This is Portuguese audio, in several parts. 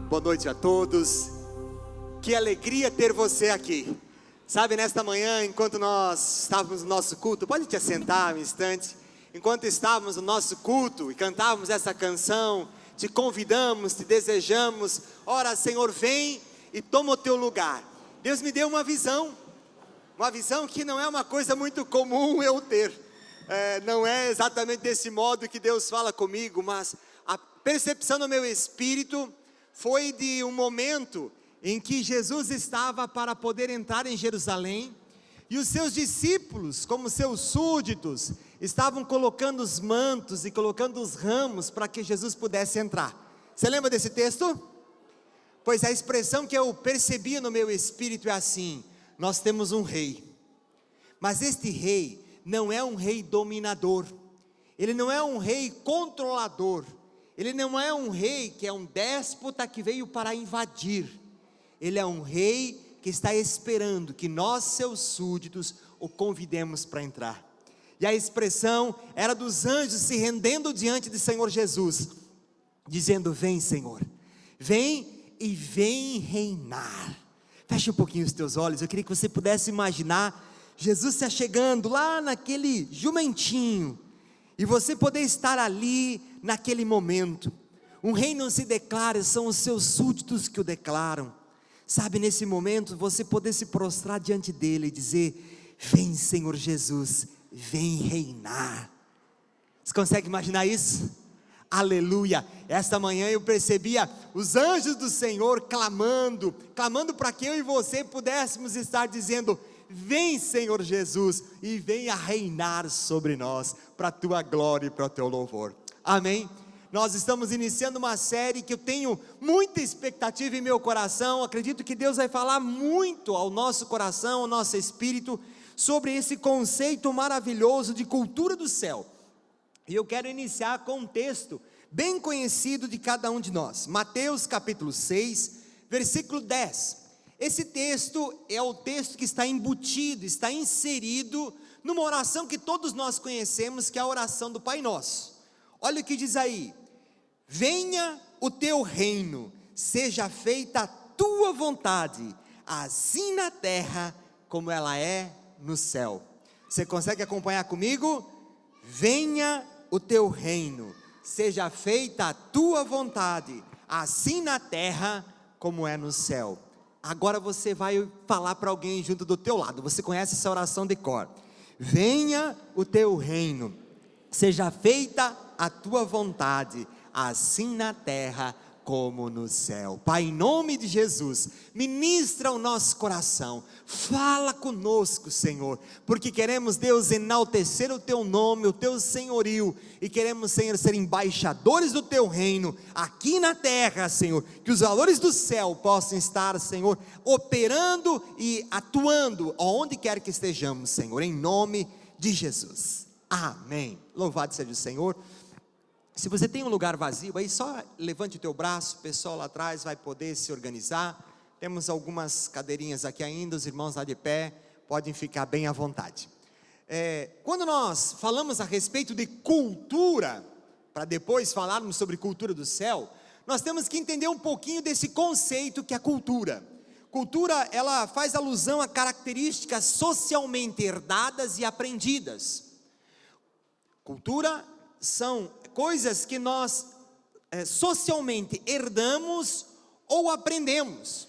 Boa noite a todos. Que alegria ter você aqui. Sabe, nesta manhã, enquanto nós estávamos no nosso culto, pode te assentar um instante. Enquanto estávamos no nosso culto e cantávamos essa canção, te convidamos, te desejamos. Ora, Senhor, vem e toma o teu lugar. Deus me deu uma visão que não é uma coisa muito comum eu ter. Não é exatamente desse modo que Deus fala comigo, mas a percepção no meu espírito foi de um momento em que Jesus estava para poder entrar em Jerusalém, e os seus discípulos, como seus súditos, estavam colocando os mantos e colocando os ramos para que Jesus pudesse entrar. Você lembra desse texto? Pois a expressão que eu percebia no meu espírito é assim: nós temos um rei, mas este rei não é um rei dominador, ele não é um rei controlador, ele não é um rei que é um déspota que veio para invadir. Ele é um rei que está esperando que nós, seus súditos, o convidemos para entrar. E a expressão era dos anjos se rendendo diante de Senhor Jesus, dizendo: vem, Senhor, vem e vem reinar. Feche um pouquinho os teus olhos. Eu queria que você pudesse imaginar Jesus se achegando lá naquele jumentinho, e você poder estar ali naquele momento. Um rei não se declara, são os seus súditos que o declaram. Sabe, nesse momento você poder se prostrar diante dele e dizer: vem, Senhor Jesus, vem reinar. Você consegue imaginar isso? Aleluia. Esta manhã eu percebia os anjos do Senhor clamando para que eu e você pudéssemos estar dizendo: vem, Senhor Jesus, e venha reinar sobre nós, para a tua glória e para o teu louvor. Amém? Nós estamos iniciando uma série que eu tenho muita expectativa em meu coração. Acredito que Deus vai falar muito ao nosso coração, ao nosso espírito, sobre esse conceito maravilhoso de cultura do céu. E eu quero iniciar com um texto bem conhecido de cada um de nós. Mateus capítulo 6, versículo 10. Esse texto é o texto que está embutido, está inserido numa oração que todos nós conhecemos, que é a oração do Pai Nosso. Olha o que diz aí: venha o teu reino, seja feita a tua vontade, assim na terra como ela é no céu. Você consegue acompanhar comigo? Venha o teu reino, seja feita a tua vontade, assim na terra como é no céu. Agora você vai falar para alguém junto do teu lado. Você conhece essa oração de cor? Venha o teu reino, seja feita a tua vontade, assim na terra como no céu. Pai, em nome de Jesus, ministra o nosso coração, fala conosco, Senhor, porque queremos, Deus, enaltecer o teu nome, o teu senhorio, e queremos, Senhor, ser embaixadores do teu reino, aqui na terra, Senhor, que os valores do céu possam estar, Senhor, operando e atuando, onde quer que estejamos, Senhor, em nome de Jesus, amém. Louvado seja o Senhor. Se você tem um lugar vazio, aí só levante o teu braço, o pessoal lá atrás vai poder se organizar. Temos algumas cadeirinhas aqui ainda, os irmãos lá de pé, podem ficar bem à vontade. Quando nós falamos a respeito de cultura, para depois falarmos sobre cultura do céu, nós temos que entender um pouquinho desse conceito que é a cultura. Cultura, ela faz alusão a características socialmente herdadas e aprendidas. Cultura são coisas que nós socialmente herdamos ou aprendemos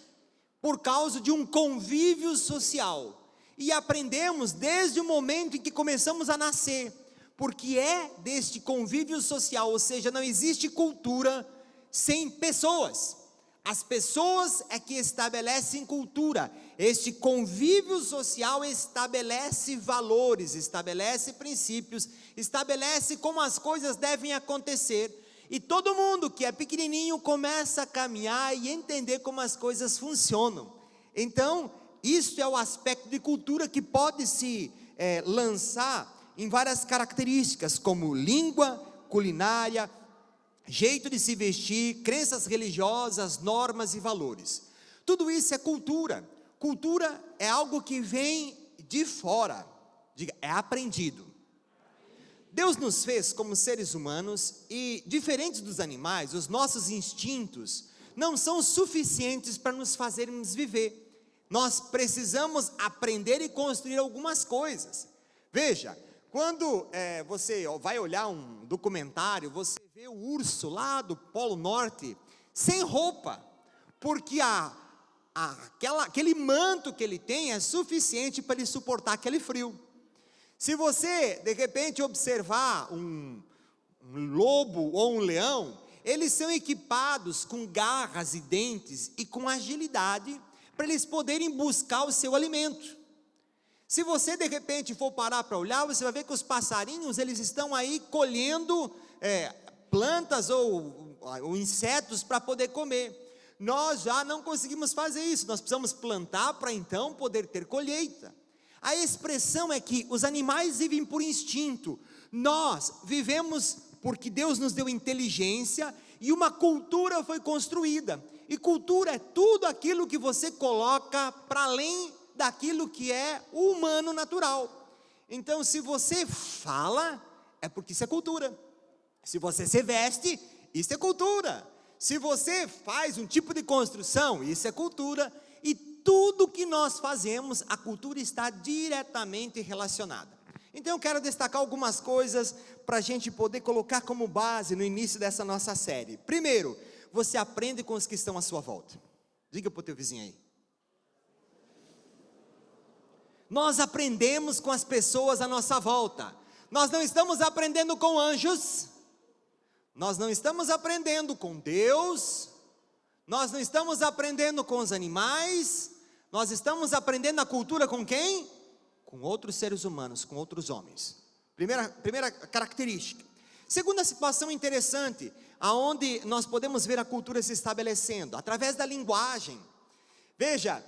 por causa de um convívio social, e aprendemos desde o momento em que começamos a nascer, porque é deste convívio social, ou seja, não existe cultura sem pessoas. As pessoas é que estabelecem cultura. Este convívio social estabelece valores, estabelece princípios, estabelece como as coisas devem acontecer. E todo mundo que é pequenininho começa a caminhar e entender como as coisas funcionam. Então, isso é o aspecto de cultura que pode se lançar em várias características, como língua, culinária, jeito de se vestir, crenças religiosas, normas e valores. Tudo isso é cultura. Cultura é algo que vem de fora, diga, é aprendido. Deus nos fez como seres humanos e, diferentes dos animais, os nossos instintos não são suficientes para nos fazermos viver. Nós precisamos aprender e construir algumas coisas. Veja, quando você vai olhar um documentário, você vê o urso lá do Polo Norte sem roupa, porque aquele manto que ele tem é suficiente para ele suportar aquele frio. Se você de repente observar um lobo ou um leão, eles são equipados com garras e dentes e com agilidade para eles poderem buscar o seu alimento. Se você de repente for parar para olhar, você vai ver que os passarinhos, eles estão aí colhendo plantas ou insetos para poder comer. Nós já não conseguimos fazer isso, nós precisamos plantar para então poder ter colheita. A expressão é que os animais vivem por instinto, nós vivemos porque Deus nos deu inteligência e uma cultura foi construída. E cultura é tudo aquilo que você coloca para além daquilo que é o humano natural. Então, se você fala, é porque isso é cultura. Se você se veste, isso é cultura. Se você faz um tipo de construção, isso é cultura. E tudo que nós fazemos, a cultura está diretamente relacionada. Então eu quero destacar algumas coisas para a gente poder colocar como base no início dessa nossa série. Primeiro, você aprende com os que estão à sua volta. Diga para o teu vizinho aí. Nós aprendemos com as pessoas à nossa volta. Nós não estamos aprendendo com anjos. Nós não estamos aprendendo com Deus. Nós não estamos aprendendo com os animais. Nós estamos aprendendo a cultura com quem? Com outros seres humanos, com outros homens. Primeira característica. Segunda situação interessante, aonde nós podemos ver a cultura se estabelecendo, através da linguagem. Veja,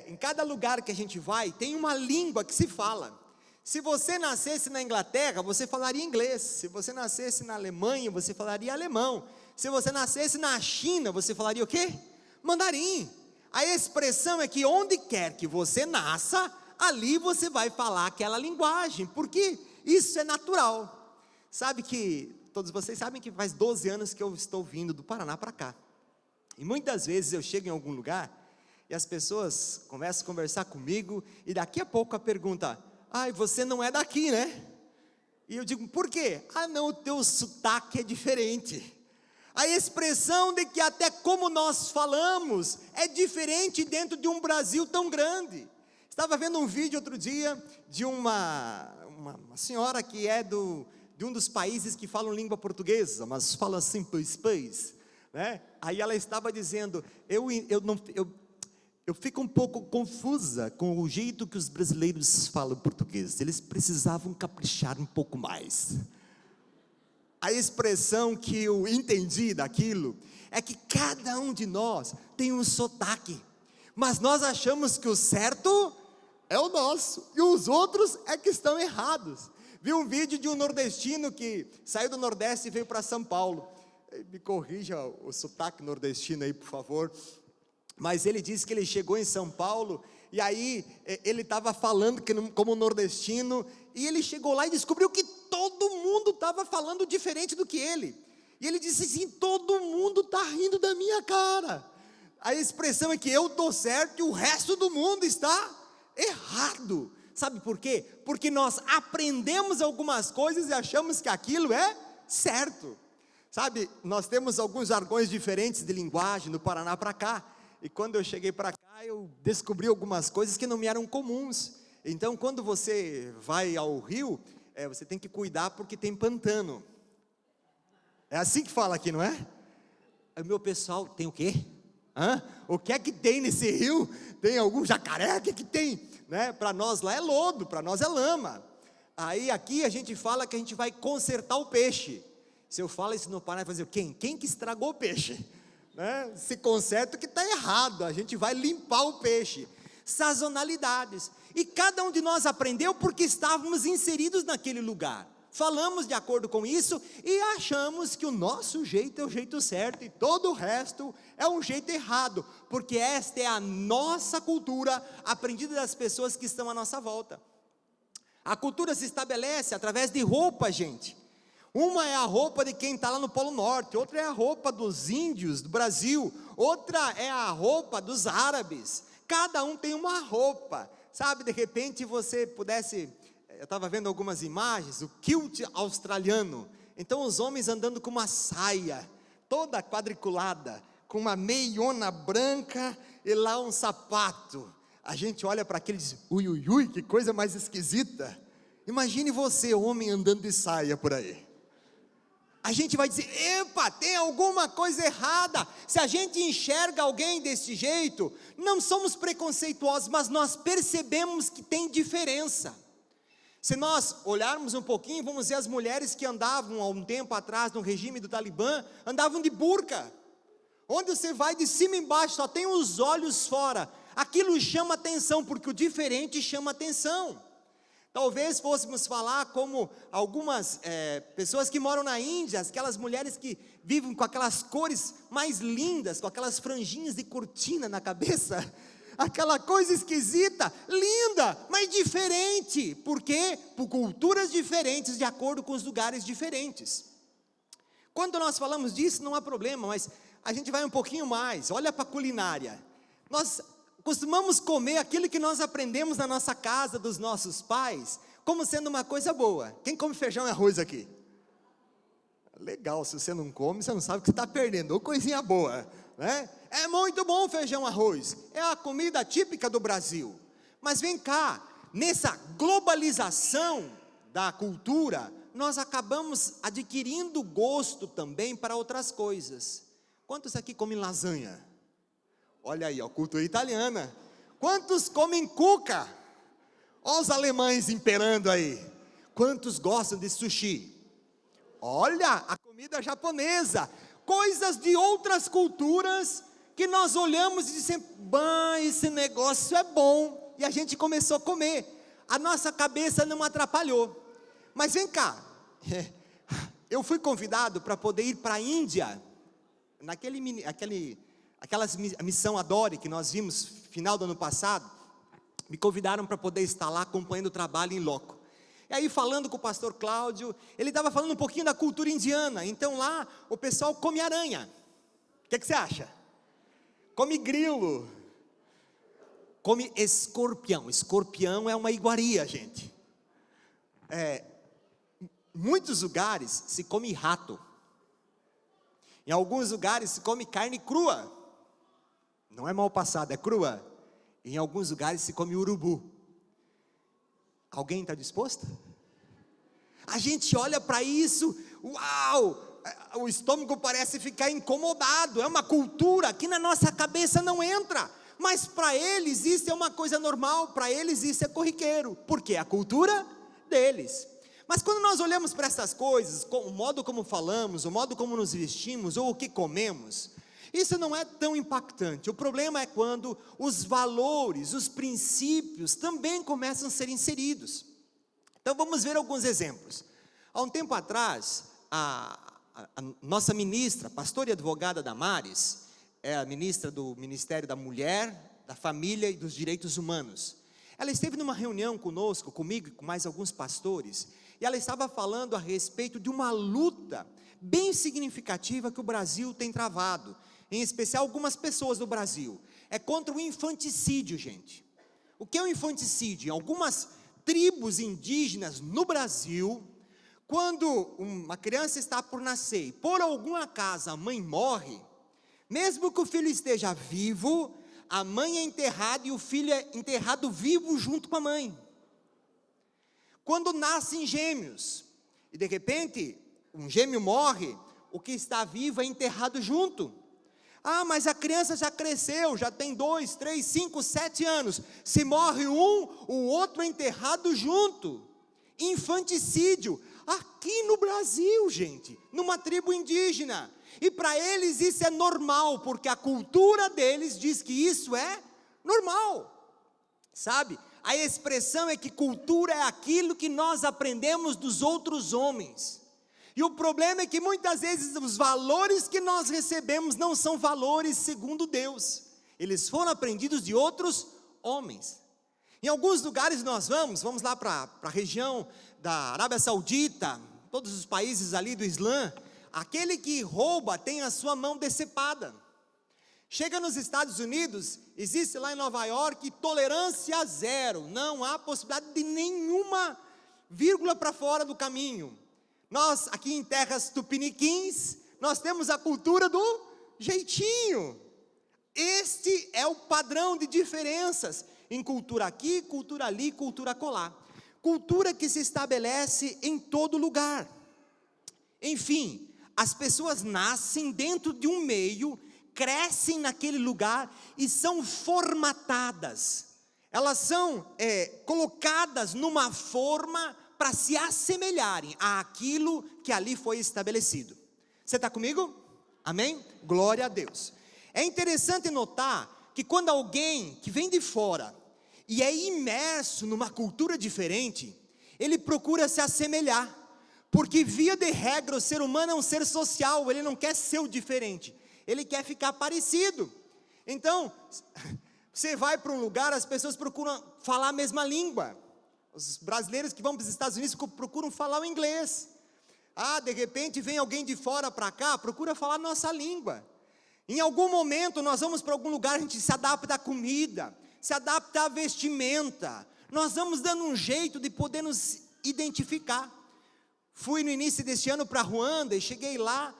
em cada lugar que a gente vai, tem uma língua que se fala. Se você nascesse na Inglaterra, você falaria inglês. Se você nascesse na Alemanha, você falaria alemão. Se você nascesse na China, você falaria o quê? Mandarim. A expressão é que onde quer que você nasça, ali você vai falar aquela linguagem, porque isso é natural. Sabe que, todos vocês sabem que faz 12 anos que eu estou vindo do Paraná para cá. E muitas vezes eu chego em algum lugar, e as pessoas começam a conversar comigo, e daqui a pouco a pergunta, você não é daqui, né? E eu digo, por quê? Não, o teu sotaque é diferente. A expressão de que até como nós falamos é diferente dentro de um Brasil tão grande. Estava vendo um vídeo outro dia de uma senhora que é de um dos países que falam língua portuguesa, mas fala assim, pois, né? Aí ela estava dizendo, eu fico um pouco confusa com o jeito que os brasileiros falam português, eles precisavam caprichar um pouco mais. A expressão que eu entendi daquilo é que cada um de nós tem um sotaque, mas nós achamos que o certo é o nosso, e os outros é que estão errados. Vi um vídeo de um nordestino que saiu do Nordeste e veio para São Paulo. Me corrija o sotaque nordestino aí, por favor. Mas ele disse que ele chegou em São Paulo, e aí ele estava falando como nordestino, e ele chegou lá e descobriu que todo mundo estava falando diferente do que ele. E ele disse assim, todo mundo está rindo da minha cara. A expressão é que eu estou certo e o resto do mundo está errado. Sabe por quê? Porque nós aprendemos algumas coisas e achamos que aquilo é certo. Sabe, nós temos alguns jargões diferentes de linguagem do Paraná para cá. E quando eu cheguei para cá, eu descobri algumas coisas que não me eram comuns. Então, quando você vai ao Rio, você tem que cuidar porque tem pantano. É assim que fala aqui, não é? O meu pessoal, tem o quê? O que é que tem nesse rio? Tem algum jacaré? O que é que tem? Né? Para nós lá é lodo, para nós é lama. Aí aqui a gente fala que a gente vai consertar o peixe. Se eu falo isso no Paraná, vai dizer, quem que estragou o peixe? Né? Se conserta o que está errado, a gente vai limpar o peixe. Sazonalidades, e cada um de nós aprendeu porque estávamos inseridos naquele lugar, falamos de acordo com isso, e achamos que o nosso jeito é o jeito certo, e todo o resto é um jeito errado, porque esta é a nossa cultura, aprendida das pessoas que estão à nossa volta. A cultura se estabelece através de roupa, gente. Uma é a roupa de quem está lá no Polo Norte, outra é a roupa dos índios do Brasil, outra é a roupa dos árabes. Cada um tem uma roupa, sabe? De repente você pudesse, eu estava vendo algumas imagens, o kilt australiano. Então os homens andando com uma saia, toda quadriculada, com uma meiona branca e lá um sapato. A gente olha para aquele e diz, ui, ui, ui, que coisa mais esquisita. Imagine você, homem, andando de saia por aí. A gente vai dizer, epa, tem alguma coisa errada. Se a gente enxerga alguém desse jeito, não somos preconceituosos, mas nós percebemos que tem diferença. Se nós olharmos um pouquinho, vamos ver as mulheres que andavam há um tempo atrás no regime do Talibã, andavam de burca. Onde você vai de cima e embaixo, só tem os olhos fora. Aquilo chama atenção, porque o diferente chama atenção. Talvez fôssemos falar como algumas pessoas que moram na Índia, aquelas mulheres que vivem com aquelas cores mais lindas, com aquelas franjinhas de cortina na cabeça, aquela coisa esquisita, linda, mas diferente. Por quê? Por culturas diferentes, de acordo com os lugares diferentes. Quando nós falamos disso, não há problema, mas a gente vai um pouquinho mais. Olha para a culinária. Nós costumamos comer aquilo que nós aprendemos na nossa casa, dos nossos pais, como sendo uma coisa boa. Quem come feijão e arroz aqui? Legal, se você não come, você não sabe o que você está perdendo, ou coisinha boa, né? É muito bom o feijão e arroz, é a comida típica do Brasil. Mas vem cá, nessa globalização da cultura, nós acabamos adquirindo gosto também para outras coisas. Quantos aqui comem lasanha? Olha aí, cultura italiana. Quantos comem cuca? Olha os alemães imperando aí. Quantos gostam de sushi? Olha, a comida japonesa. Coisas de outras culturas que nós olhamos e dizemos, esse negócio é bom. E a gente começou a comer. A nossa cabeça não atrapalhou. Mas vem cá, eu fui convidado para poder ir para a Índia, aquela missão Adore que nós vimos final do ano passado. Me convidaram para poder estar lá acompanhando o trabalho em loco. E aí falando com o pastor Cláudio, ele estava falando um pouquinho da cultura indiana. Então lá o pessoal come aranha. O que você acha? Come grilo, come escorpião. Escorpião é uma iguaria, gente. Em muitos lugares se come rato. Em alguns lugares se come carne crua. Não é mal passada, é crua. Em alguns lugares se come urubu. Alguém está disposto? A gente olha para isso, uau! O estômago parece ficar incomodado. É uma cultura que na nossa cabeça não entra. Mas para eles isso é uma coisa normal. Para eles isso é corriqueiro. Porque é a cultura deles. Mas quando nós olhamos para essas coisas, o modo como falamos, o modo como nos vestimos, ou o que comemos, isso não é tão impactante. O problema é quando os valores, os princípios também começam a ser inseridos. Então vamos ver alguns exemplos. Há um tempo atrás, a nossa ministra, pastora e advogada Damares, é a ministra do Ministério da Mulher, da Família e dos Direitos Humanos. Ela esteve numa reunião conosco, comigo e com mais alguns pastores, e ela estava falando a respeito de uma luta bem significativa que o Brasil tem travado, em especial algumas pessoas do Brasil. É contra o infanticídio, gente. O que é o infanticídio? Em algumas tribos indígenas no Brasil, quando uma criança está por nascer e por algum acaso a mãe morre, mesmo que o filho esteja vivo, a mãe é enterrada e o filho é enterrado vivo junto com a mãe. Quando nascem gêmeos, e de repente um gêmeo morre, o que está vivo é enterrado junto. Ah, mas a criança já cresceu, já tem 2, 3, 5, 7 anos. Se morre um, o outro é enterrado junto. Infanticídio, aqui no Brasil, gente, numa tribo indígena. E para eles isso é normal, porque a cultura deles diz que isso é normal. Sabe? A expressão é que cultura é aquilo que nós aprendemos dos outros homens. E o problema é que muitas vezes os valores que nós recebemos não são valores segundo Deus. Eles foram aprendidos de outros homens. Em alguns lugares nós vamos lá para a região da Arábia Saudita, todos os países ali do Islã, aquele que rouba tem a sua mão decepada. Chega nos Estados Unidos, existe lá em Nova York tolerância zero, não há possibilidade de nenhuma vírgula para fora do caminho. Nós aqui em terras tupiniquins, nós temos a cultura do jeitinho. Este é o padrão de diferenças em cultura aqui, cultura ali, cultura acolá. Cultura que se estabelece em todo lugar. Enfim, as pessoas nascem dentro de um meio, crescem naquele lugar e são formatadas. Elas são colocadas numa forma para se assemelharem àquilo que ali foi estabelecido. Você está comigo? Amém? Glória a Deus. É interessante notar que quando alguém que vem de fora e é imerso numa cultura diferente, ele procura se assemelhar, porque via de regra o ser humano é um ser social, ele não quer ser o diferente, ele quer ficar parecido. Então, você vai para um lugar, as pessoas procuram falar a mesma língua. Os brasileiros que vão para os Estados Unidos procuram falar o inglês. De repente vem alguém de fora para cá, procura falar a nossa língua. Em algum momento nós vamos para algum lugar, a gente se adapta à comida, se adapta à vestimenta, nós vamos dando um jeito de poder nos identificar. Fui no início deste ano para Ruanda e cheguei lá,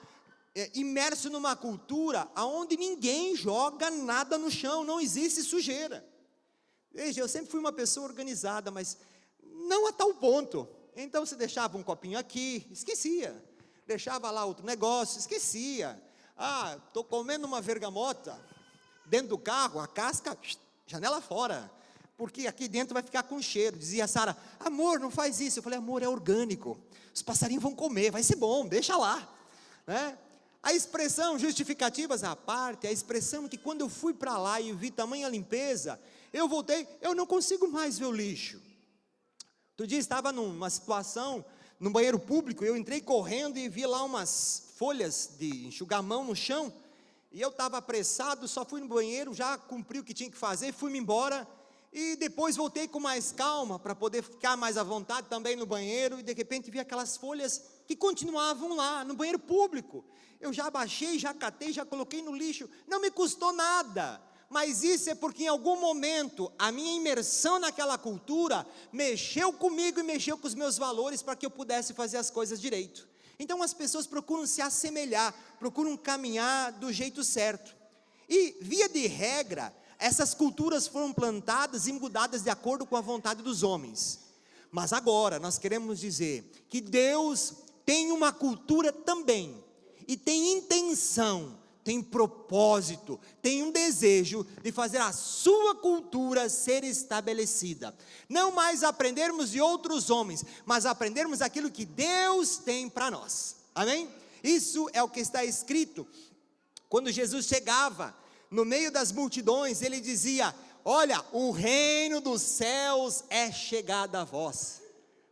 imerso numa cultura onde ninguém joga nada no chão, não existe sujeira. Veja, eu sempre fui uma pessoa organizada, mas não a tal ponto. Então você deixava um copinho aqui, esquecia, deixava lá outro negócio, esquecia. Estou comendo uma vergamota dentro do carro, a casca, janela fora, porque aqui dentro vai ficar com cheiro. Dizia a Sara, amor, não faz isso. Eu falei, amor, é orgânico, os passarinhos vão comer, vai ser bom, deixa lá, né? A expressão, justificativas à parte, a expressão que quando eu fui para lá e vi tamanha limpeza, eu voltei, eu não consigo mais ver o lixo. Outro dia estava numa situação, no banheiro público, eu entrei correndo e vi lá umas folhas de enxugar a mão no chão, e eu estava apressado, só fui no banheiro, já cumpri o que tinha que fazer, fui-me embora, e depois voltei com mais calma, para poder ficar mais à vontade também no banheiro, e de repente vi aquelas folhas que continuavam lá, no banheiro público. Eu já abaixei, já catei, já coloquei no lixo, não me custou nada, mas isso é porque em algum momento, a minha imersão naquela cultura, mexeu comigo e mexeu com os meus valores, para que eu pudesse fazer as coisas direito. Então as pessoas procuram se assemelhar, procuram caminhar do jeito certo, e via de regra, essas culturas foram plantadas e mudadas de acordo com a vontade dos homens. Mas agora nós queremos dizer que Deus tem uma cultura também, e tem intenção, tem propósito, tem um desejo de fazer a sua cultura ser estabelecida. Não mais aprendermos de outros homens, mas aprendermos aquilo que Deus tem para nós. Amém? Isso é o que está escrito. Quando Jesus chegava no meio das multidões, ele dizia, olha, o reino dos céus é chegado a vós.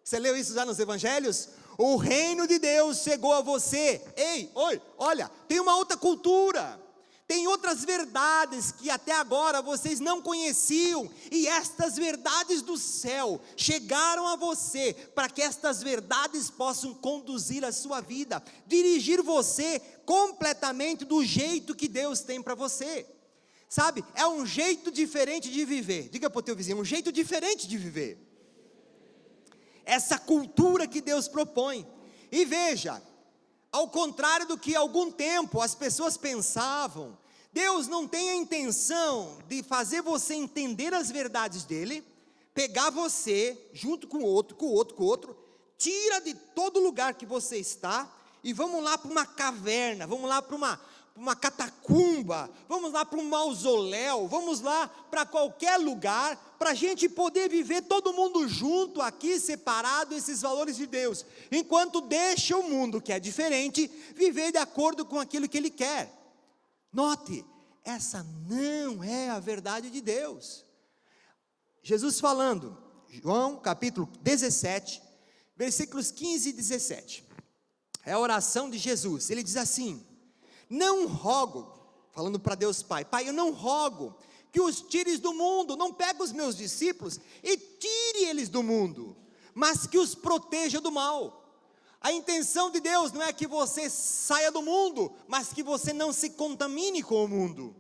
Você leu isso já nos evangelhos? O reino de Deus chegou a você. Ei, oi, olha, tem uma outra cultura, tem outras verdades que até agora vocês não conheciam, e estas verdades do céu chegaram a você, para que estas verdades possam conduzir a sua vida, dirigir você completamente do jeito que Deus tem para você. Sabe, é um jeito diferente de viver. Diga para o teu vizinho, um jeito diferente de viver. Essa cultura que Deus propõe. E veja, ao contrário do que há algum tempo as pessoas pensavam, Deus não tem a intenção de fazer você entender as verdades dele, pegar você, junto com o outro, tira de todo lugar que você está, e vamos lá para uma caverna, vamos lá para uma catacumba, vamos lá para um mausoléu, vamos lá para qualquer lugar, para a gente poder viver todo mundo junto aqui, separado, esses valores de Deus, enquanto deixa o mundo que é diferente, viver de acordo com aquilo que ele quer. Note, essa não é a verdade de Deus. Jesus falando, João capítulo 17, versículos 15 e 17, é a oração de Jesus. Ele diz assim, não rogo, falando para Deus Pai, Pai, eu não rogo que os tires do mundo, não pega os meus discípulos e tire eles do mundo, mas que os proteja do mal. A intenção de Deus não é que você saia do mundo, mas que você não se contamine com o mundo.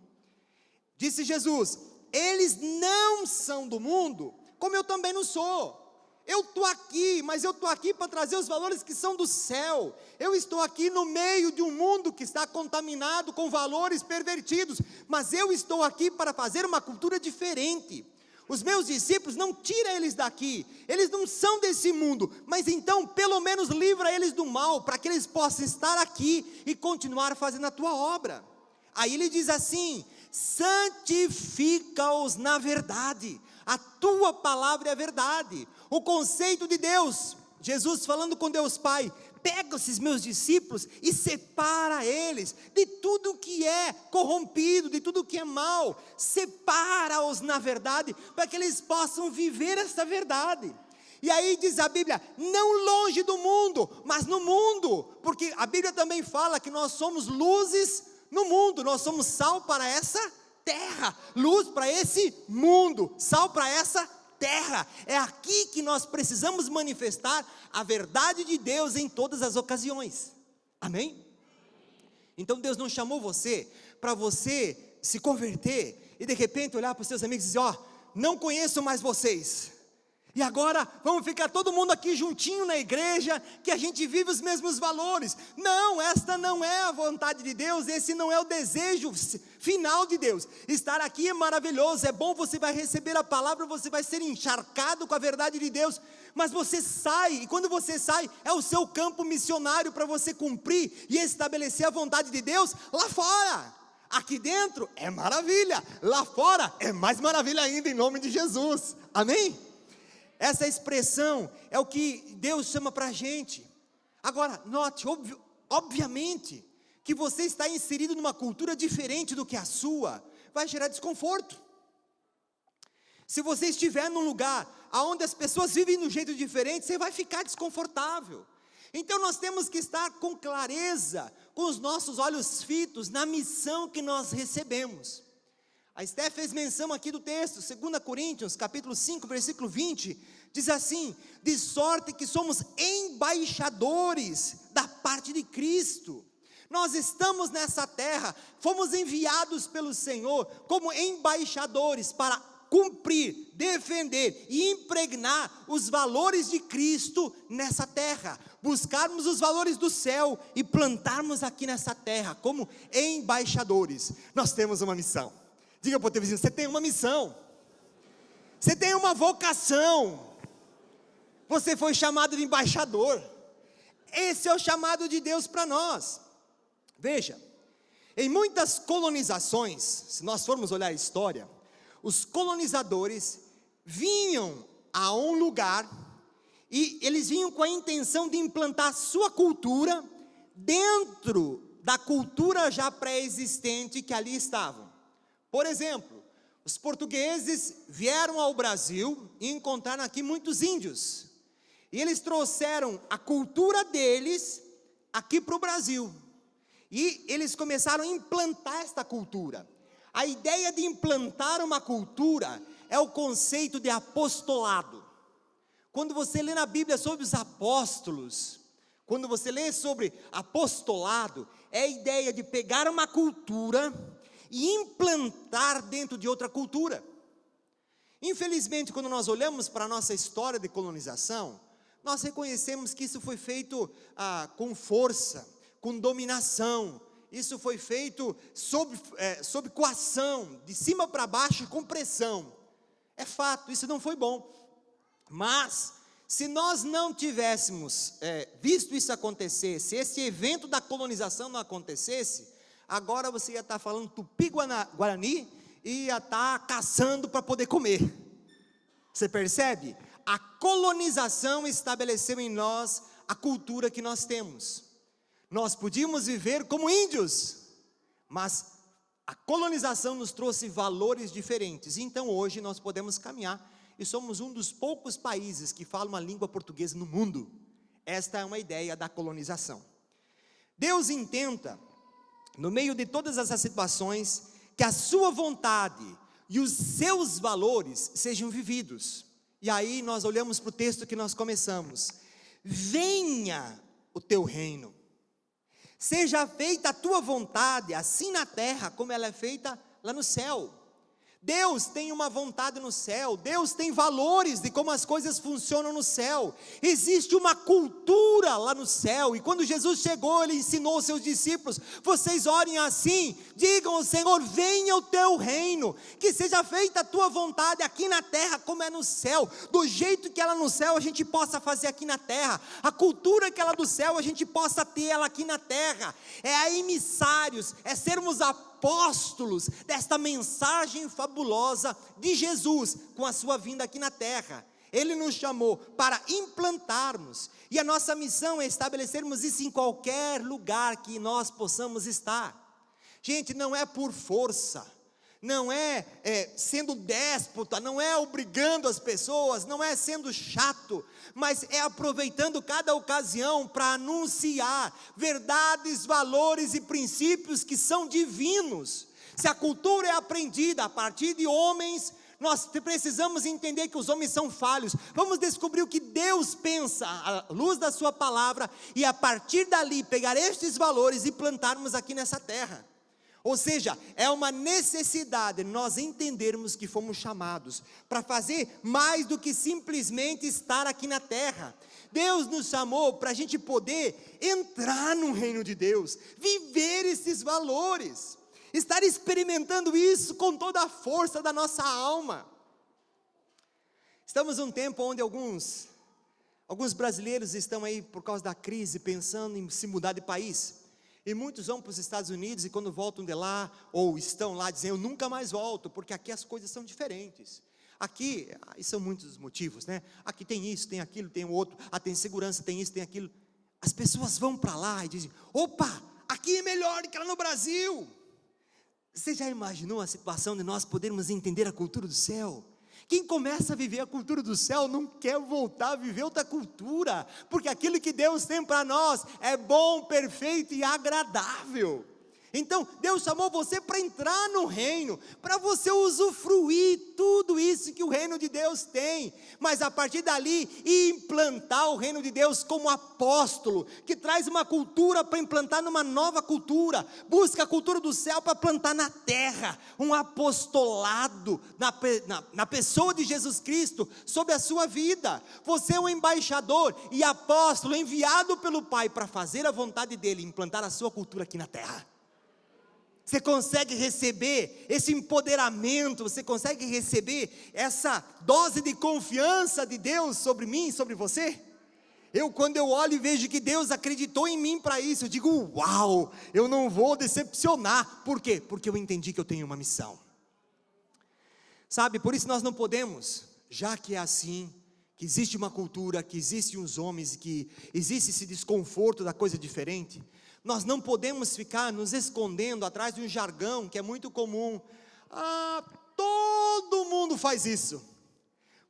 Disse Jesus: eles não são do mundo, como eu também não sou. Eu estou aqui, mas eu estou aqui para trazer os valores que são do céu. Eu estou aqui no meio de um mundo que está contaminado com valores pervertidos, mas eu estou aqui para fazer uma cultura diferente. Os meus discípulos, não tira eles daqui, eles não são desse mundo, mas então pelo menos livra eles do mal, para que eles possam estar aqui e continuar fazendo a tua obra. Aí ele diz assim: santifica-os na verdade, a tua palavra é a verdade. O conceito de Deus, Jesus falando com Deus Pai: pega esses meus discípulos e separa eles de tudo que é corrompido, de tudo que é mal, separa-os na verdade, para que eles possam viver essa verdade. E aí diz a Bíblia, não longe do mundo, mas no mundo, porque a Bíblia também fala que nós somos luzes no mundo, nós somos sal para essa terra, luz para esse mundo, sal para essa terra. É aqui que nós precisamos manifestar a verdade de Deus em todas as ocasiões. Amém? Então Deus não chamou você para você se converter e de repente olhar para os seus amigos e dizer: ó, não conheço mais vocês, e agora vamos ficar todo mundo aqui juntinho na igreja, que a gente vive os mesmos valores. Não, esta não é a vontade de Deus, esse não é o desejo final de Deus. Estar aqui é maravilhoso, é bom, você vai receber a palavra, você vai ser encharcado com a verdade de Deus, mas você sai, e quando você sai, é o seu campo missionário para você cumprir e estabelecer a vontade de Deus lá fora. Aqui dentro é maravilha, lá fora é mais maravilha ainda, em nome de Jesus. Amém? Essa expressão é o que Deus chama para a gente. Agora, note, obviamente, que você está inserido numa cultura diferente do que a sua, vai gerar desconforto. Se você estiver num lugar onde as pessoas vivem de um jeito diferente, você vai ficar desconfortável. Então nós temos que estar com clareza, com os nossos olhos fitos na missão que nós recebemos. A Esté fez menção aqui do texto, 2 Coríntios, capítulo 5, versículo 20, diz assim: de sorte que somos embaixadores da parte de Cristo. Nós estamos nessa terra, fomos enviados pelo Senhor como embaixadores para cumprir, defender e impregnar os valores de Cristo nessa terra, buscarmos os valores do céu e plantarmos aqui nessa terra como embaixadores. Nós temos uma missão. Diga para o teu vizinho: você tem uma missão, você tem uma vocação, você foi chamado de embaixador. Esse é o chamado de Deus para nós. Veja, em muitas colonizações, se nós formos olhar a história, os colonizadores vinham a um lugar e eles vinham com a intenção de implantar sua cultura dentro da cultura já pré-existente que ali estavam. Por exemplo, os portugueses vieram ao Brasil e encontraram aqui muitos índios. E eles trouxeram a cultura deles aqui para o Brasil. E eles começaram a implantar esta cultura. A ideia de implantar uma cultura é o conceito de apostolado. Quando você lê na Bíblia sobre os apóstolos, quando você lê sobre apostolado, é a ideia de pegar uma cultura e implantar dentro de outra cultura. Infelizmente, quando nós olhamos para a nossa história de colonização, nós reconhecemos que isso foi feito com força, com dominação. Isso foi feito sob coação, de cima para baixo, com pressão. É fato, isso não foi bom. Mas, se nós não tivéssemos visto isso acontecer, se esse evento da colonização não acontecesse, agora você ia estar falando tupi-guarani e ia estar caçando para poder comer. Você percebe? A colonização estabeleceu em nós a cultura que nós temos. Nós podíamos viver como índios, mas a colonização nos trouxe valores diferentes. Então hoje nós podemos caminhar e somos um dos poucos países que falam a língua portuguesa no mundo. Esta é uma ideia da colonização. Deus intenta, no meio de todas essas situações, que a sua vontade e os seus valores sejam vividos. E aí nós olhamos para o texto que nós começamos: venha o teu reino. Seja feita a tua vontade, assim na terra como ela é feita lá no céu. Deus tem uma vontade no céu, Deus tem valores de como as coisas funcionam no céu. Existe uma cultura lá no céu, e quando Jesus chegou, Ele ensinou aos seus discípulos: vocês orem assim, digam ao Senhor, venha o teu reino, que seja feita a tua vontade aqui na terra como é no céu. Do jeito que ela no céu a gente possa fazer aqui na terra, a cultura que ela do céu a gente possa ter ela aqui na terra. É a emissários, é sermos apóstolos desta mensagem fabulosa de Jesus com a sua vinda aqui na terra. Ele nos chamou para implantarmos, e a nossa missão é estabelecermos isso em qualquer lugar que nós possamos estar. Gente, não é por força, não é sendo déspota, não é obrigando as pessoas, não é sendo chato, mas é aproveitando cada ocasião para anunciar verdades, valores e princípios que são divinos. Se a cultura é aprendida a partir de homens, nós precisamos entender que os homens são falhos. Vamos descobrir o que Deus pensa à luz da sua palavra, e a partir dali pegar estes valores e plantarmos aqui nessa terra. Ou seja, é uma necessidade nós entendermos que fomos chamados para fazer mais do que simplesmente estar aqui na terra. Deus nos chamou para a gente poder entrar no reino de Deus, viver esses valores, estar experimentando isso com toda a força da nossa alma. Estamos num tempo onde alguns brasileiros estão aí por causa da crise pensando em se mudar de país. E muitos vão para os Estados Unidos, e quando voltam de lá, ou estão lá, dizem: eu nunca mais volto, porque aqui as coisas são diferentes. Aqui, e são muitos motivos, né? Aqui tem isso, tem aquilo, tem o outro, tem segurança, tem isso, tem aquilo. As pessoas vão para lá e dizem: opa, aqui é melhor do que lá no Brasil. Você já imaginou a situação de nós podermos entender a cultura do céu? Quem começa a viver a cultura do céu não quer voltar a viver outra cultura, porque aquilo que Deus tem para nós é bom, perfeito e agradável. Então Deus chamou você para entrar no reino, para você usufruir tudo isso que o reino de Deus tem, mas a partir dali implantar o reino de Deus como apóstolo, que traz uma cultura para implantar numa nova cultura, busca a cultura do céu para plantar na terra, um apostolado na pessoa de Jesus Cristo, sobre a sua vida. Você é um embaixador e apóstolo enviado pelo Pai para fazer a vontade dele, implantar a sua cultura aqui na terra. Você consegue receber esse empoderamento, você consegue receber essa dose de confiança de Deus sobre mim, sobre você? Quando eu olho e vejo que Deus acreditou em mim para isso, eu digo: uau, eu não vou decepcionar. Por quê? Porque eu entendi que eu tenho uma missão. Sabe, por isso nós não podemos, já que é assim, que existe uma cultura, que existem uns homens, que existe esse desconforto da coisa diferente, nós não podemos ficar nos escondendo atrás de um jargão que é muito comum. Todo mundo faz isso,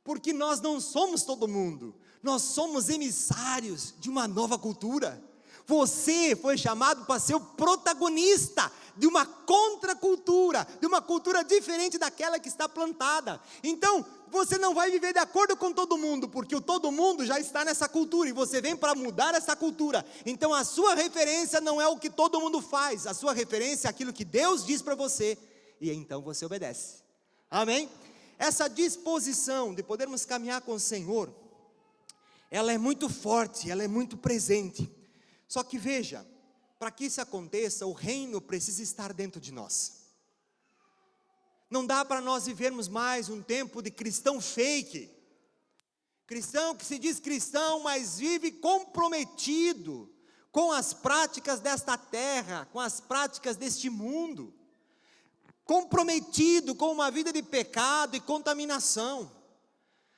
porque nós não somos todo mundo, nós somos emissários de uma nova cultura. Você foi chamado para ser o protagonista de uma contracultura, de uma cultura diferente daquela que está plantada. Então, você não vai viver de acordo com todo mundo, porque o todo mundo já está nessa cultura, e você vem para mudar essa cultura. Então a sua referência não é o que todo mundo faz, a sua referência é aquilo que Deus diz para você, e então você obedece. Amém? Essa disposição de podermos caminhar com o Senhor, ela é muito forte, ela é muito presente. Só que veja, para que isso aconteça, o reino precisa estar dentro de nós. Não dá para nós vivermos mais um tempo de cristão fake, cristão que se diz cristão, mas vive comprometido com as práticas desta terra, com as práticas deste mundo, comprometido com uma vida de pecado e contaminação.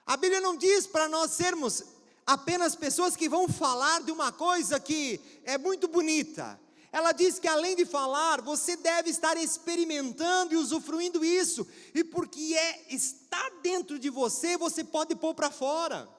A Bíblia não diz para nós sermos apenas pessoas que vão falar de uma coisa que é muito bonita. Ela diz que além de falar, você deve estar experimentando e usufruindo isso, e porque está dentro de você, você pode pôr para fora.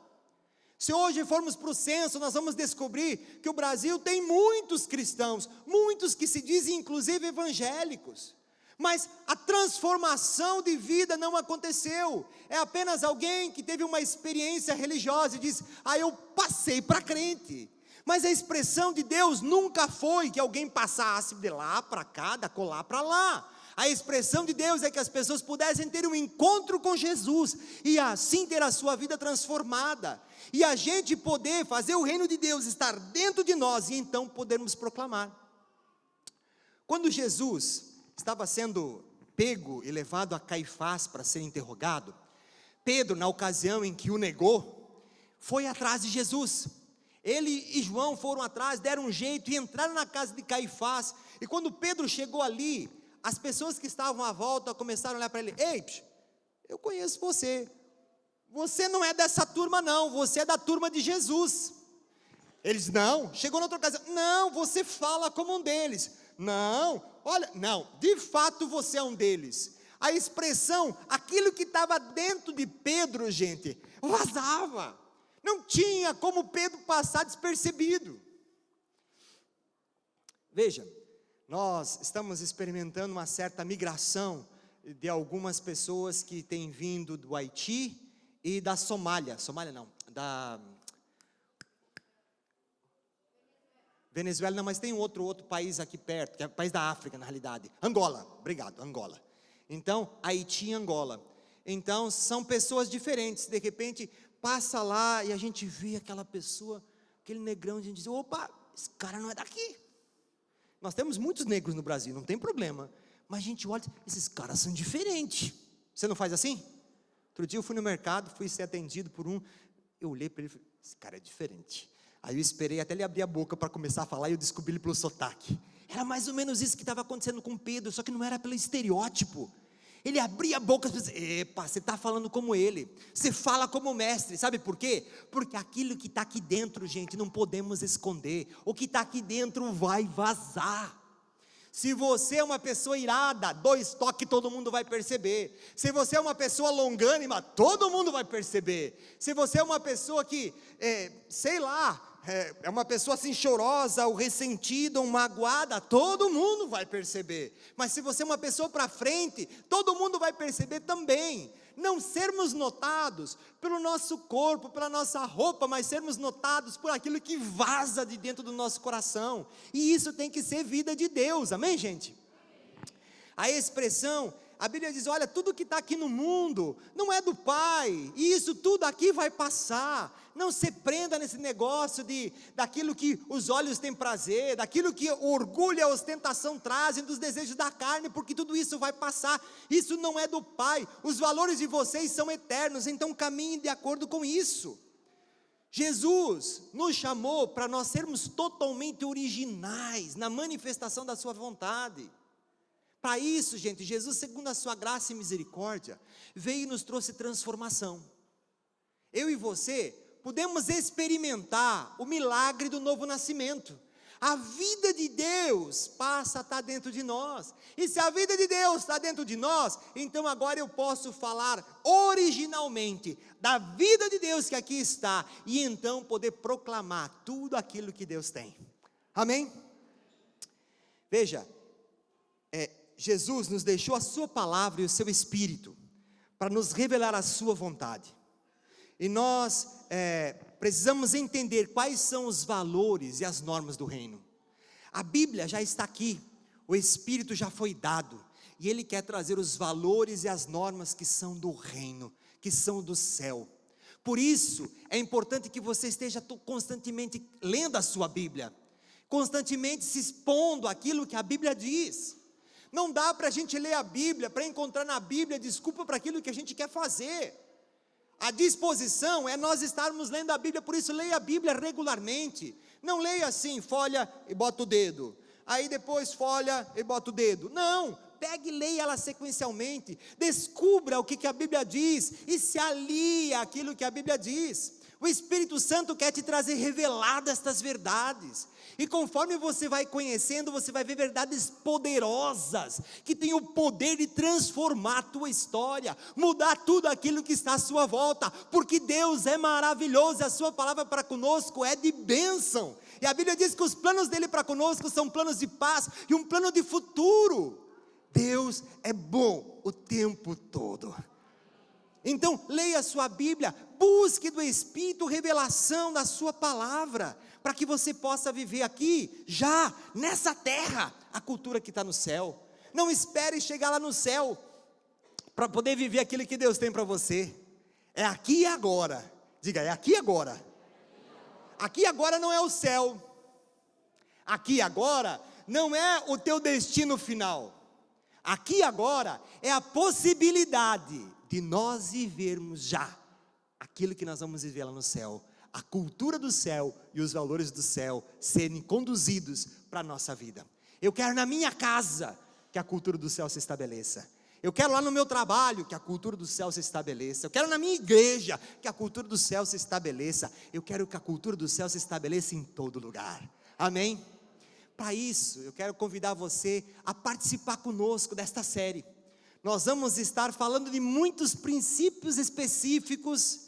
Se hoje formos para o censo, nós vamos descobrir que o Brasil tem muitos cristãos, muitos que se dizem inclusive evangélicos, mas a transformação de vida não aconteceu. É apenas alguém que teve uma experiência religiosa e diz: eu passei para crente. Mas a expressão de Deus nunca foi que alguém passasse de lá para cá, da colar para lá. A expressão de Deus é que as pessoas pudessem ter um encontro com Jesus e assim ter a sua vida transformada. E a gente poder fazer o reino de Deus estar dentro de nós e então podermos proclamar. Quando Jesus estava sendo pego e levado a Caifás para ser interrogado, Pedro, na ocasião em que o negou, foi atrás de Jesus. Ele e João foram atrás, deram um jeito e entraram na casa de Caifás. E quando Pedro chegou ali, as pessoas que estavam à volta começaram a olhar para ele: ei, eu conheço você. Você não é dessa turma não, você é da turma de Jesus. Eles: não. Chegou na outra casa: não, você fala como um deles. Não, olha, não, de fato você é um deles. A expressão, aquilo que estava dentro de Pedro, gente, vazava. Não tinha como Pedro passar despercebido. Veja, nós estamos experimentando uma certa migração de algumas pessoas que têm vindo do Haiti e da Somália. Somália não, da Venezuela não, mas tem um outro país aqui perto, que é o país da África na realidade. Angola, obrigado, Angola. Então, Haiti e Angola. Então, são pessoas diferentes. De repente, passa lá e a gente vê aquela pessoa, aquele negrão, a gente diz: opa, esse cara não é daqui. Nós temos muitos negros no Brasil, não tem problema. Mas a gente olha, esses caras são diferentes. Você não faz assim? Outro dia eu fui no mercado, fui ser atendido por um. Eu olhei para ele e falei: esse cara é diferente. Aí eu esperei até ele abrir a boca para começar a falar e eu descobri ele pelo sotaque. Era mais ou menos isso que estava acontecendo com Pedro, só que não era pelo estereótipo. Ele abria a boca e dizia: epa, você está falando como ele, você fala como mestre. Sabe por quê? Porque aquilo que está aqui dentro, gente, não podemos esconder. O que está aqui dentro vai vazar. Se você é uma pessoa irada, 2 toques todo mundo vai perceber. Se você é uma pessoa longânima, todo mundo vai perceber. Se você é uma pessoa que, sei lá, é uma pessoa assim chorosa, ou ressentida, ou magoada, todo mundo vai perceber. Mas se você é uma pessoa para frente, todo mundo vai perceber também. Não sermos notados pelo nosso corpo, pela nossa roupa, mas sermos notados por aquilo que vaza de dentro do nosso coração. E isso tem que ser vida de Deus, amém, gente? A expressão, a Bíblia diz: olha, tudo que está aqui no mundo não é do Pai, e isso tudo aqui vai passar. Não se prenda nesse negócio daquilo que os olhos têm prazer, daquilo que o orgulho e a ostentação trazem, dos desejos da carne, porque tudo isso vai passar. Isso não é do Pai. Os valores de vocês são eternos, então caminhem de acordo com isso. Jesus nos chamou para nós sermos totalmente originais na manifestação da sua vontade. Para isso, gente, Jesus, segundo a sua graça e misericórdia, veio e nos trouxe transformação. Eu e você podemos experimentar o milagre do novo nascimento. A vida de Deus passa a estar dentro de nós. E se a vida de Deus está dentro de nós, então agora eu posso falar originalmente da vida de Deus que aqui está, e então poder proclamar tudo aquilo que Deus tem. Amém? Veja, Jesus nos deixou a sua palavra e o seu Espírito para nos revelar a sua vontade. E nós precisamos entender quais são os valores e as normas do reino. A Bíblia já está aqui, o Espírito já foi dado, e Ele quer trazer os valores e as normas que são do reino, que são do céu. Por isso, é importante que você esteja constantemente lendo a sua Bíblia, constantemente se expondo àquilo que a Bíblia diz. Não dá para a gente ler a Bíblia, para encontrar na Bíblia desculpa para aquilo que a gente quer fazer. A disposição é nós estarmos lendo a Bíblia, por isso leia a Bíblia regularmente. Não leia assim, folha e bota o dedo, aí depois folha e bota o dedo. Não, pegue e leia ela sequencialmente, descubra o que a Bíblia diz e se alie àquilo que a Bíblia diz. O Espírito Santo quer te trazer reveladas estas verdades, e conforme você vai conhecendo, você vai ver verdades poderosas, que têm o poder de transformar a tua história, mudar tudo aquilo que está à sua volta, porque Deus é maravilhoso, e a sua palavra para conosco é de bênção, e a Bíblia diz que os planos dele para conosco são planos de paz, e um plano de futuro. Deus é bom o tempo todo. Então, leia a sua Bíblia, busque do Espírito revelação da sua palavra, para que você possa viver aqui, já, nessa terra, a cultura que está no céu. Não espere chegar lá no céu, para poder viver aquilo que Deus tem para você. É aqui e agora. Diga, é aqui e agora. Aqui e agora não é o céu. Aqui e agora não é o teu destino final. Aqui e agora é a possibilidade de nós vivermos já aquilo que nós vamos viver lá no céu. A cultura do céu e os valores do céu serem conduzidos para a nossa vida. Eu quero na minha casa que a cultura do céu se estabeleça. Eu quero lá no meu trabalho que a cultura do céu se estabeleça. Eu quero na minha igreja que a cultura do céu se estabeleça. Eu quero que a cultura do céu se estabeleça em todo lugar. Amém? Para isso, eu quero convidar você a participar conosco desta série. Nós vamos estar falando de muitos princípios específicos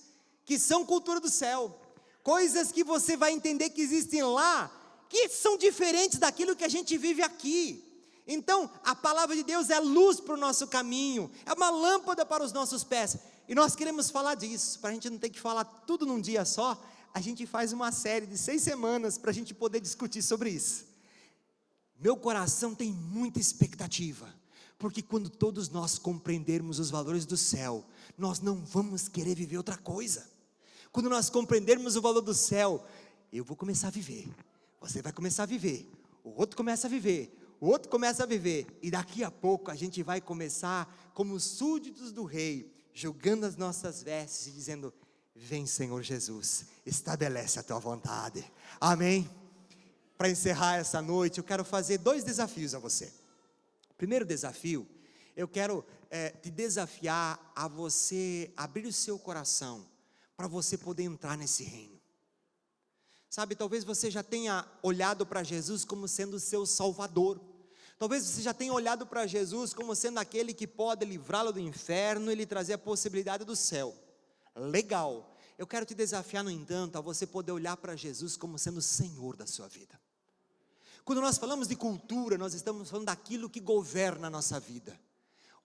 que são cultura do céu. Coisas que você vai entender que existem lá, que são diferentes daquilo que a gente vive aqui. Então, a palavra de Deus é luz para o nosso caminho, é uma lâmpada para os nossos pés. E nós queremos falar disso, para a gente não ter que falar tudo num dia só. A gente faz uma série de 6 semanas para a gente poder discutir sobre isso. Meu coração tem muita expectativa, porque quando todos nós compreendermos os valores do céu, nós não vamos querer viver outra coisa. Quando nós compreendermos o valor do céu, eu vou começar a viver, você vai começar a viver, o outro começa a viver, o outro começa a viver, e daqui a pouco a gente vai começar como súditos do rei, jogando as nossas vestes e dizendo: vem Senhor Jesus, estabelece a tua vontade. Amém? Para encerrar essa noite, eu quero fazer 2 desafios a você. Primeiro desafio, eu quero te desafiar a você abrir o seu coração, para você poder entrar nesse reino. Sabe, talvez você já tenha olhado para Jesus como sendo o seu Salvador. Talvez você já tenha olhado para Jesus como sendo aquele que pode livrá-lo do inferno e lhe trazer a possibilidade do céu. Legal. Eu quero te desafiar, no entanto, a você poder olhar para Jesus como sendo o Senhor da sua vida. Quando nós falamos de cultura, nós estamos falando daquilo que governa a nossa vida.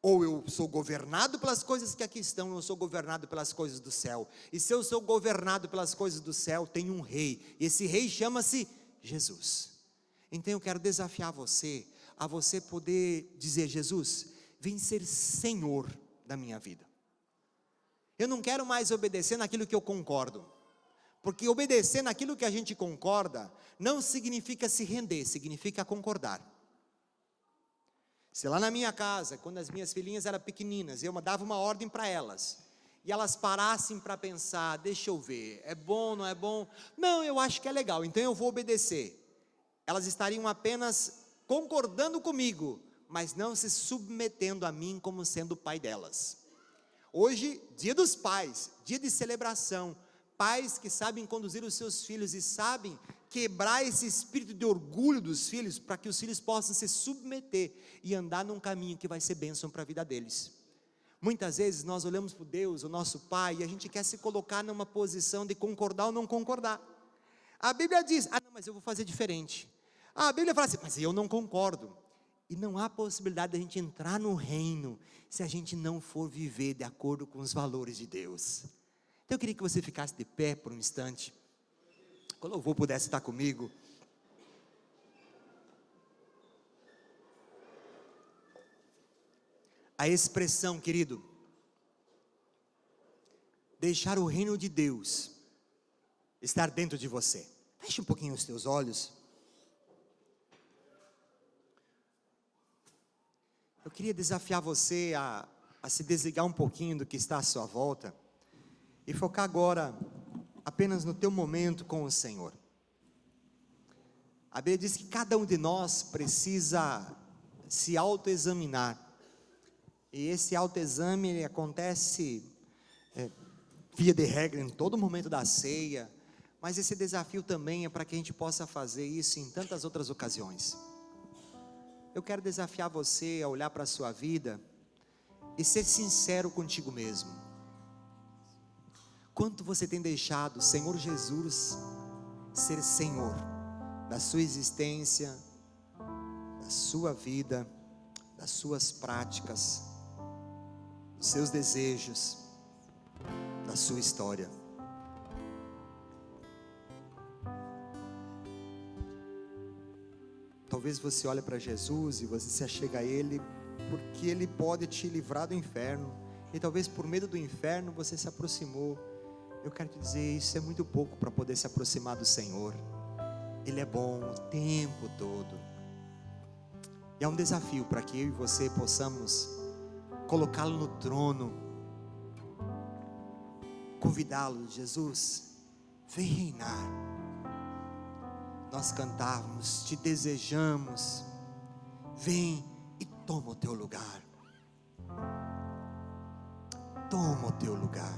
Ou eu sou governado pelas coisas que aqui estão, ou eu sou governado pelas coisas do céu. E se eu sou governado pelas coisas do céu, tem um rei. E esse rei chama-se Jesus. Então eu quero desafiar você, a você poder dizer: Jesus, vem ser Senhor da minha vida. Eu não quero mais obedecer naquilo que eu concordo. Porque obedecer naquilo que a gente concorda não significa se render, significa concordar. Se lá na minha casa, quando as minhas filhinhas eram pequeninas, eu dava uma ordem para elas, e elas parassem para pensar: deixa eu ver, é bom, não é bom? Não, eu acho que é legal, então eu vou obedecer. Elas estariam apenas concordando comigo, mas não se submetendo a mim como sendo o pai delas. Hoje, dia dos pais, dia de celebração, pais que sabem conduzir os seus filhos e sabem quebrar esse espírito de orgulho dos filhos, para que os filhos possam se submeter e andar num caminho que vai ser bênção para a vida deles. Muitas vezes nós olhamos para Deus, o nosso Pai, e a gente quer se colocar numa posição de concordar ou não concordar. A Bíblia diz: não, mas eu vou fazer diferente. A Bíblia fala assim: mas eu não concordo. E não há possibilidade de a gente entrar no reino, se a gente não for viver de acordo com os valores de Deus. Então eu queria que você ficasse de pé por um instante. Quando o louvor pudesse estar comigo. A expressão, querido, deixar o reino de Deus estar dentro de você. Feche um pouquinho os teus olhos. Eu queria desafiar você a se desligar um pouquinho do que está à sua volta e focar agora apenas no teu momento com o Senhor. A Bíblia diz que cada um de nós precisa se autoexaminar. E esse autoexame ele acontece via de regra em todo momento da ceia, mas esse desafio também é para que a gente possa fazer isso em tantas outras ocasiões. Eu quero desafiar você a olhar para a sua vida e ser sincero contigo mesmo. Quanto você tem deixado o Senhor Jesus ser Senhor da sua existência, da sua vida, das suas práticas, dos seus desejos? sua história. Talvez você olhe para Jesus e você se achega a Ele porque Ele pode te livrar do inferno. E talvez por medo do inferno você se aproximou. Eu quero te dizer, isso é muito pouco para poder se aproximar do Senhor. Ele é bom o tempo todo. E é um desafio para que eu e você possamos colocá-lo no trono, convidá-lo. Jesus, vem reinar. Nós cantávamos, te desejamos, vem e toma o teu lugar. Toma o teu lugar.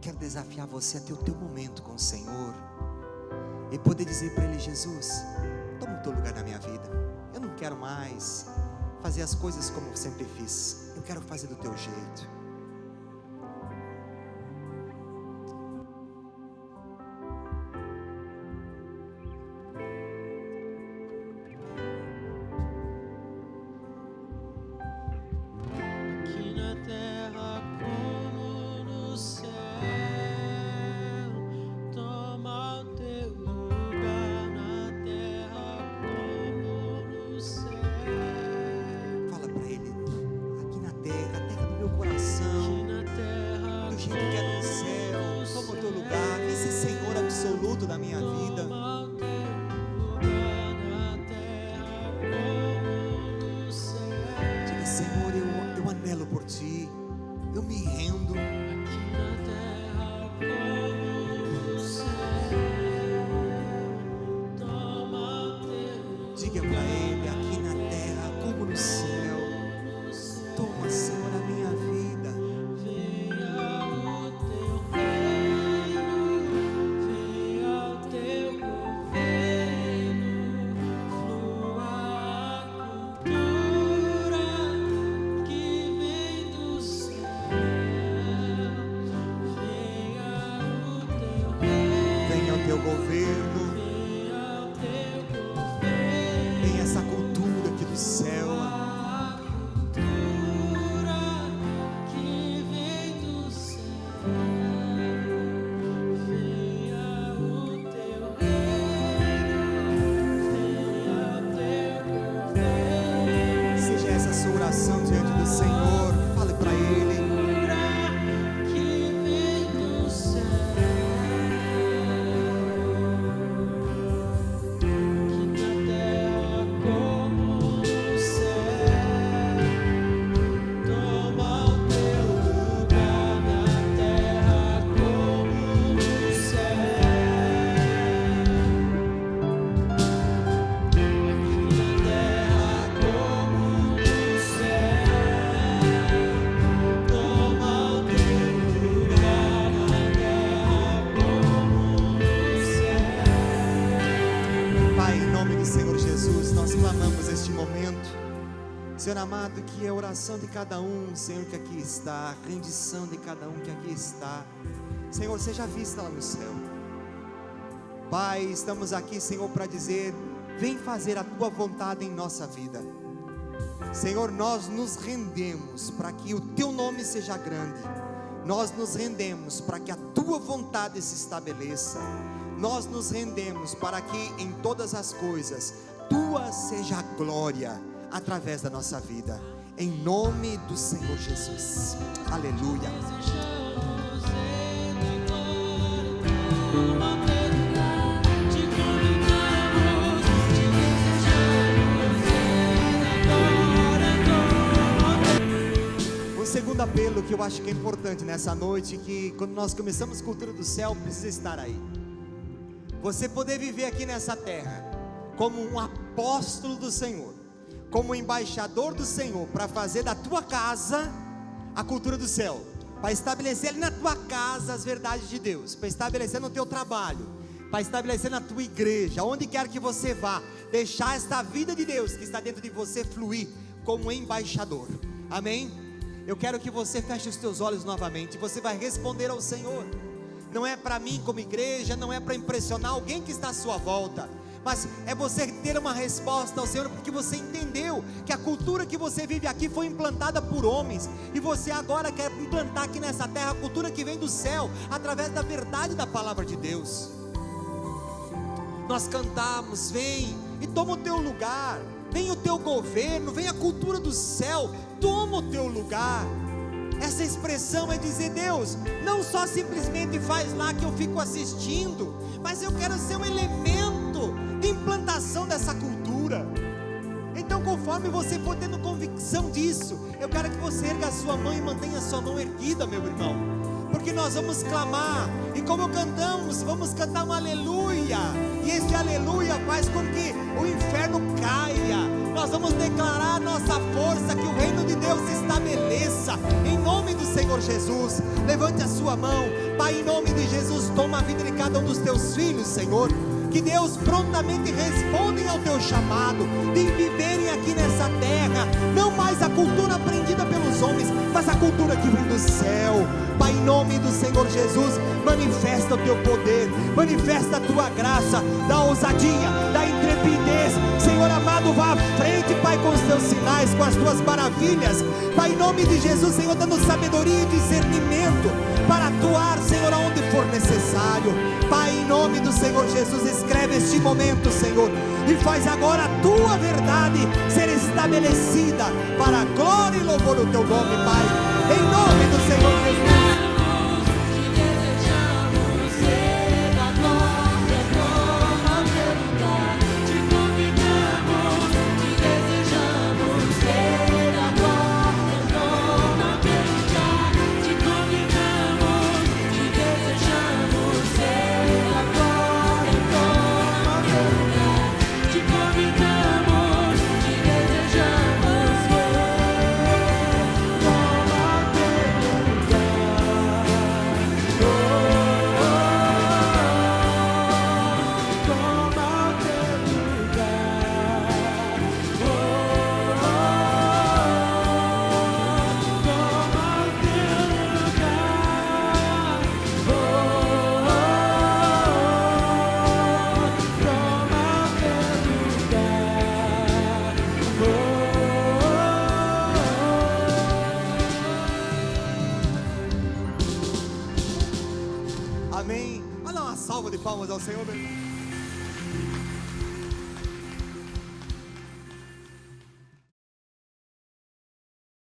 Quero desafiar você a ter o teu momento com o Senhor e poder dizer para Ele: Jesus, toma o teu lugar na minha vida. Eu não quero mais fazer as coisas como eu sempre fiz. Eu quero fazer do teu jeito. Da minha vida, diga: Senhor, eu anelo por Ti, eu me rendo. Diga para Ele: aqui na terra como no céu, toma, Senhor, a minha vida. Teu governo, vem essa cultura aqui do céu, que vem do céu, venha o teu reino, venha o teu governo. Seja essa sua oração diante do Senhor, fale para Ele. Clamamos este momento, Senhor amado, que é a oração de cada um, Senhor, que aqui está, a rendição de cada um que aqui está, Senhor, seja vista lá no céu. Pai, estamos aqui, Senhor, para dizer: vem fazer a Tua vontade em nossa vida. Senhor, nós nos rendemos para que o Teu nome seja grande, nós nos rendemos para que a Tua vontade se estabeleça, nós nos rendemos para que em todas as coisas Tua seja a glória através da nossa vida, em nome do Senhor Jesus, aleluia. Um segundo apelo que eu acho que é importante nessa noite, que quando nós começamos a cultura do céu, precisa estar aí. Você poder viver aqui nessa terra como um apóstolo do Senhor, como um embaixador do Senhor, para fazer da tua casa a cultura do céu, para estabelecer ali na tua casa as verdades de Deus, para estabelecer no teu trabalho, para estabelecer na tua igreja, onde quer que você vá, deixar esta vida de Deus que está dentro de você fluir como embaixador, amém? Eu quero que você feche os teus olhos novamente, você vai responder ao Senhor. Não é para mim como igreja, não é para impressionar alguém que está à sua volta, mas é você ter uma resposta ao Senhor, porque você entendeu que a cultura que você vive aqui foi implantada por homens, e você agora quer implantar aqui nessa terra a cultura que vem do céu, através da verdade da palavra de Deus. Nós cantamos: vem e toma o teu lugar, vem o teu governo, vem a cultura do céu, toma o teu lugar. Essa expressão é dizer: Deus, não só simplesmente faz lá que eu fico assistindo, mas eu quero ser um elemento de implantação dessa cultura. Então, conforme você for tendo convicção disso, eu quero que você erga a sua mão e mantenha a sua mão erguida, meu irmão, porque nós vamos clamar, e como cantamos, vamos cantar um aleluia, e esse aleluia faz com que o inferno caia. Nós vamos declarar nossa força, que o reino de Deus se estabeleça, em nome do Senhor Jesus. Levante a sua mão. Pai, em nome de Jesus, toma a vida de cada um dos teus filhos, Senhor, que Deus prontamente respondem ao teu chamado, de viverem aqui nessa terra, não mais a cultura aprendida pelos homens, mas a cultura que vem do céu. Pai, em nome do Senhor Jesus, manifesta o teu poder, manifesta a tua graça, da ousadia, da intrepidez, Senhor amado, vá à frente, Pai, com os teus sinais, com as tuas maravilhas, Pai, em nome de Jesus, Senhor, dando sabedoria e discernimento, para atuar, Senhor, aonde for necessário. Pai, em nome do Senhor Jesus, escreve este momento, Senhor, e faz agora a tua verdade ser estabelecida, para a glória e louvor do teu nome, Pai, em nome do Senhor Jesus. Amém. Olha uma salva de palmas ao Senhor, meu irmão.